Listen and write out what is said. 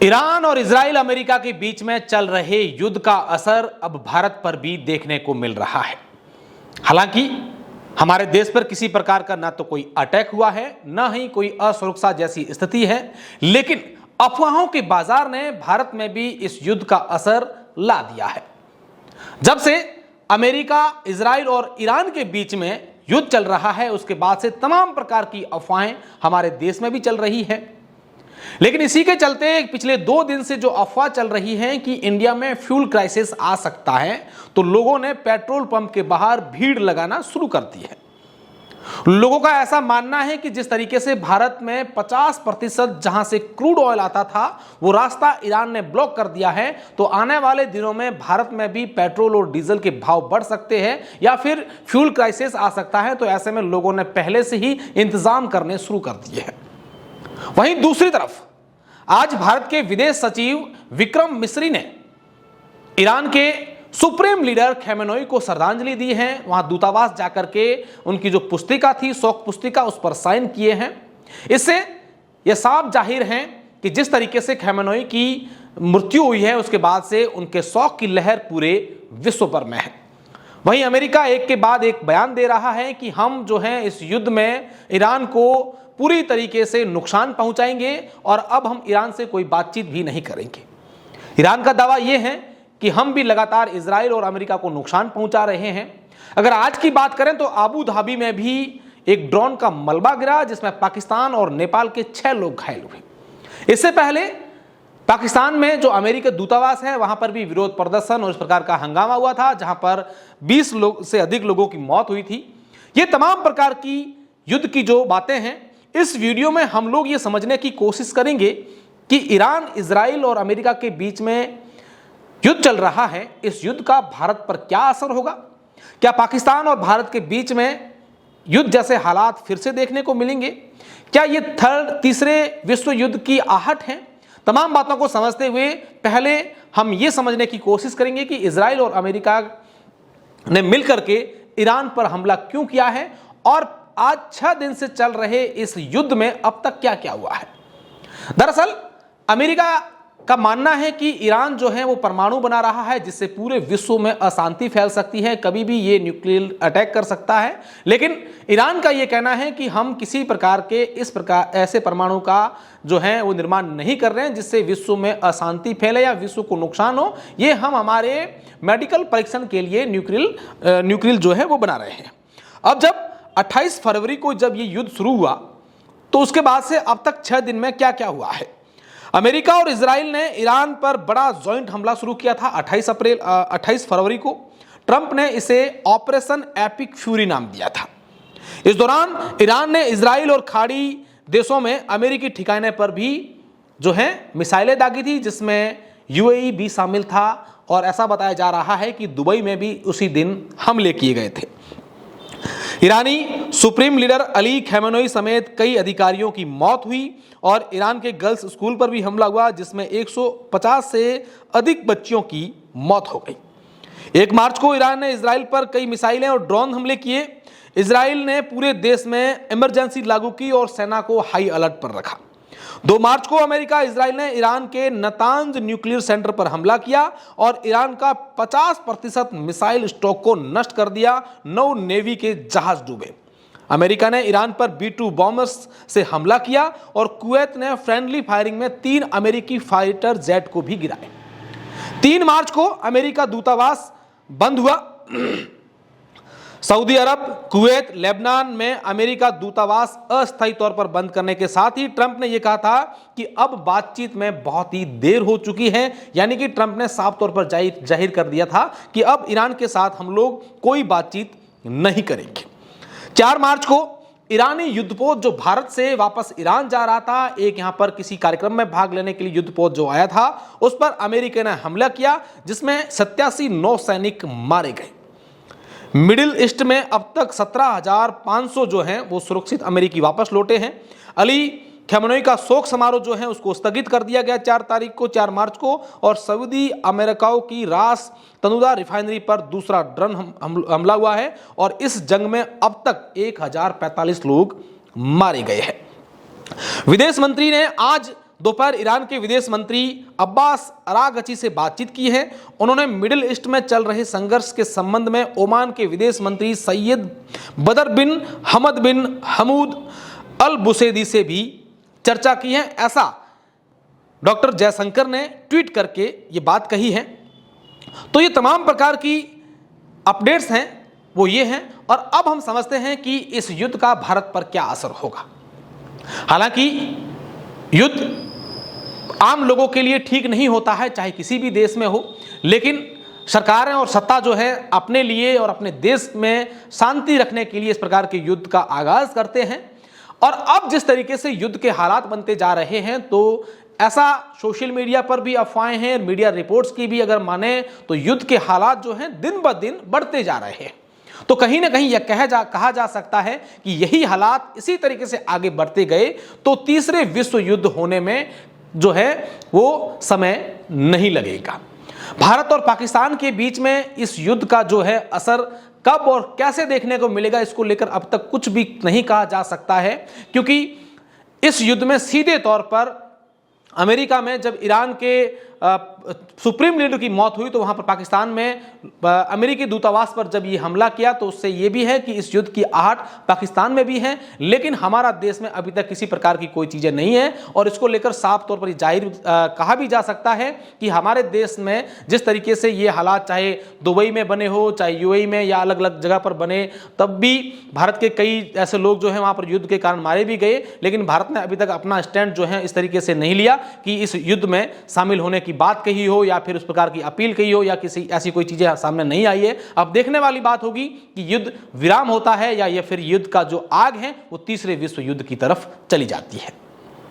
Iran और Israel America के बीच में चल रहे युद्ध का असर अब भारत पर भी देखने को मिल रहा है। हालांकि हमारे देश पर किसी प्रकार का ना तो कोई अटैक हुआ है, ना ही कोई असुरक्षा जैसी स्थिति है, लेकिन अफवाहों के बाजार ने भारत में भी इस युद्ध का असर ला दिया है। जब से अमेरिका, इजराइल और ईरान के बीच में युद्ध चल रहा है, उसके बाद से तमाम प्रकार की अफवाहें हमारे देश में भी चल रही है। लेकिन इसी के चलते पिछले 2 दिन से जो अफवाह चल रही है कि इंडिया में फ्यूल क्राइसिस आ सकता है, तो लोगों ने पेट्रोल पंप के बाहर भीड़ लगाना शुरू कर दी है। लोगों का ऐसा मानना है कि जिस तरीके से भारत में 50% जहां से क्रूड ऑयल आता था, वो रास्ता ईरान ने ब्लॉक कर दिया है, तो आने वाले दिनों में भारत में भी पेट्रोल और डीजल के भाव बढ़ सकते हैं या फिर फ्यूल क्राइसिस आ सकता है। तो ऐसे में लोगों ने पहले से ही इंतजाम करने शुरू कर दिए हैं। वहीं दूसरी तरफ आज भारत के विदेश सचिव विक्रम मिस्री ने ईरान के सुप्रीम लीडर खमेनेई को श्रद्धांजलि दी है। वहां दूतावास जाकर के उनकी जो पुस्तिका थी, शोक पुस्तिका, उस पर साइन किए हैं। इससे यह साफ जाहिर है कि जिस तरीके से खमेनेई की मृत्यु हुई है, उसके बाद से उनके शोक की लहर पूरे विश्व भर में है। वहीं अमेरिका एक के बाद एक बयान दे रहा है कि हम जो है इस युद्ध में ईरान को पूरी तरीके से नुकसान पहुंचाएंगे और अब हम ईरान से कोई बातचीत भी नहीं करेंगे। ईरान का दावा यह है कि हम भी लगातार इजराइल और अमेरिका को नुकसान पहुंचा रहे हैं। अगर आज की बात करें तो अबू धाबी में भी एक ड्रोन का मलबा गिरा, जिसमें पाकिस्तान और नेपाल के 6 लोग घायल हुए। इससे पहले पाकिस्तान में जो अमेरिकी दूतावास है, वहां पर भी विरोध प्रदर्शन और इस प्रकार का हंगामा हुआ था, जहां पर 20 लोग से अधिक लोगों की मौत हुई थी। ये तमाम प्रकार की युद्ध की जो बातें हैं, इस वीडियो में हम लोग ये समझने की कोशिश करेंगे कि ईरान, इजराइल और अमेरिका के बीच में युद्ध चल रहा है, इस युद्ध का भारत पर क्या असर होगा। क्या पाकिस्तान और भारत के बीच में युद्ध जैसे हालात फिर से देखने को मिलेंगे? क्या ये तीसरे विश्व युद्ध की आहट है? तमाम बातों को समझते हुए पहले हम ये समझने की कोशिश करेंगे कि इजराइल और अमेरिका ने मिलकर के ईरान पर हमला क्यों किया है और आज 6 दिन से चल रहे इस युद्ध में अब तक क्या क्या हुआ है। दरअसल अमेरिका का मानना है कि ईरान जो है वो परमाणु बना रहा है, जिससे पूरे विश्व में अशांति फैल सकती है, कभी भी ये न्यूक्लियर अटैक कर सकता है। लेकिन ईरान का ये कहना है कि हम किसी प्रकार के इस प्रकार ऐसे परमाणु का जो है वो निर्माण नहीं कर रहे हैं जिससे विश्व में अशांति फैले या विश्व को नुकसान हो। ये हम हमारे मेडिकल परीक्षण के लिए न्यूक्लियर जो है वो बना रहे हैं। अब जब 28 फरवरी को जब ये युद्ध शुरू हुआ, तो उसके बाद से अब तक 6 दिन में क्या क्या हुआ है। अमेरिका और इजराइल ने ईरान पर बड़ा जॉइंट हमला शुरू किया था 28 फरवरी को। ट्रंप ने इसे ऑपरेशन एपिक फ्यूरी नाम दिया था। इस दौरान ईरान ने इजराइल और खाड़ी देशों में अमेरिकी ठिकाने पर भी जो है मिसाइलें दागी थी, जिसमें यूएई भी शामिल था और ऐसा बताया जा रहा है कि दुबई में भी उसी दिन हमले किए गए थे। ईरानी सुप्रीम लीडर अली खमेनेई समेत कई अधिकारियों की मौत हुई और ईरान के गर्ल्स स्कूल पर भी हमला हुआ, जिसमें 150 से अधिक बच्चियों की मौत हो गई। 1 मार्च को ईरान ने इजराइल पर कई मिसाइलें और ड्रोन हमले किए। इजराइल ने पूरे देश में इमरजेंसी लागू की और सेना को हाई अलर्ट पर रखा। 2 मार्च को अमेरिका, इजराइल ने ईरान के नतांज न्यूक्लियर सेंटर पर हमला किया और ईरान का 50% मिसाइल स्टॉक को नष्ट कर दिया। 9 नेवी के जहाज डूबे। अमेरिका ने ईरान पर B-2 बॉम्बर्स से हमला किया और कुवैत ने फ्रेंडली फायरिंग में 3 अमेरिकी फाइटर जेट को भी गिराए। 3 मार्च को अमेरिका दूतावास बंद हुआ। सऊदी अरब, कुवैत, लेबनान में अमेरिका दूतावास अस्थायी तौर पर बंद करने के साथ ही ट्रंप ने यह कहा था कि अब बातचीत में बहुत ही देर हो चुकी है। यानी कि ट्रंप ने साफ तौर पर जाहिर कर दिया था कि अब ईरान के साथ हम लोग कोई बातचीत नहीं करेंगे। 4 मार्च को ईरानी युद्धपोत जो भारत से वापस ईरान जा रहा था, एक यहां पर किसी कार्यक्रम में भाग लेने के लिए युद्धपोत जो आया था, उस पर अमेरिका ने हमला किया, जिसमें 87 नौसैनिक मारे गए। मिडिल ईस्ट में अब तक 17,500 जो हैं वो सुरक्षित अमेरिकी वापस लौटे हैं। अली खमेनेई का शोक समारोह जो है उसको स्थगित कर दिया गया 4 मार्च को और सऊदी अमेरिकाओं की रास तनुदा रिफाइनरी पर दूसरा ड्रोन हमला हुआ है और इस जंग में अब तक 1045 लोग मारे गए हैं। विदेश मंत्री ने आज दोपहर ईरान के विदेश मंत्री अब्बास अरागची से बातचीत की है। उन्होंने मिडिल ईस्ट में चल रहे संघर्ष के संबंध में ओमान के विदेश मंत्री सैयद बदर बिन हमद बिन हमूद अल बुसैदी से भी चर्चा की है। ऐसा डॉक्टर जयशंकर ने ट्वीट करके ये बात कही है। तो ये तमाम प्रकार की अपडेट्स हैं वो ये हैं, और अब हम समझते हैं कि इस युद्ध का भारत पर क्या असर होगा। हालांकि युद्ध आम लोगों के लिए ठीक नहीं होता है, चाहे किसी भी देश में हो, लेकिन सरकारें और सत्ता जो है अपने लिए और अपने देश में शांति रखने के लिए इस प्रकार के युद्ध का आगाज करते हैं। और अब जिस तरीके से युद्ध के हालात बनते जा रहे हैं, तो ऐसा सोशल मीडिया पर भी अफवाहें हैं, मीडिया रिपोर्ट्स की भी अगर माने तो युद्ध के हालात जो हैं दिन ब दिन बढ़ते जा रहे हैं। तो कहीं ना कहीं यह कहा जा सकता है कि यही हालात इसी तरीके से आगे बढ़ते गए तो तीसरे विश्व युद्ध होने में जो है वो समय नहीं लगेगा। भारत और पाकिस्तान के बीच में इस युद्ध का जो है असर कब और कैसे देखने को मिलेगा, इसको लेकर अब तक कुछ भी नहीं कहा जा सकता है, क्योंकि इस युद्ध में सीधे तौर पर अमेरिका में जब ईरान के सुप्रीम लीडर की मौत हुई तो वहां पर पाकिस्तान में अमेरिकी दूतावास पर जब ये हमला किया तो उससे ये भी है कि इस युद्ध की आहट पाकिस्तान में भी है, लेकिन हमारा देश में अभी तक किसी प्रकार की कोई चीजें नहीं है। और इसको लेकर साफ तौर पर जाहिर कहा भी जा सकता है कि हमारे देश में जिस तरीके से ये हालात चाहे दुबई में बने हो, चाहे यूएई में या अलग अलग जगह पर बने, तब भी भारत के कई ऐसे लोग जो है वहां पर युद्ध के कारण मारे भी गए, लेकिन भारत ने अभी तक अपना स्टैंड जो है इस तरीके से नहीं लिया कि इस युद्ध में शामिल होने की बात कही हो या फिर उस प्रकार की अपील कही हो या किसी ऐसी कोई चीजें सामने नहीं आई है। अब देखने वाली बात होगी कि युद्ध विराम होता है या फिर युद्ध का जो आग है वो तीसरे विश्व युद्ध की तरफ चली जाती है।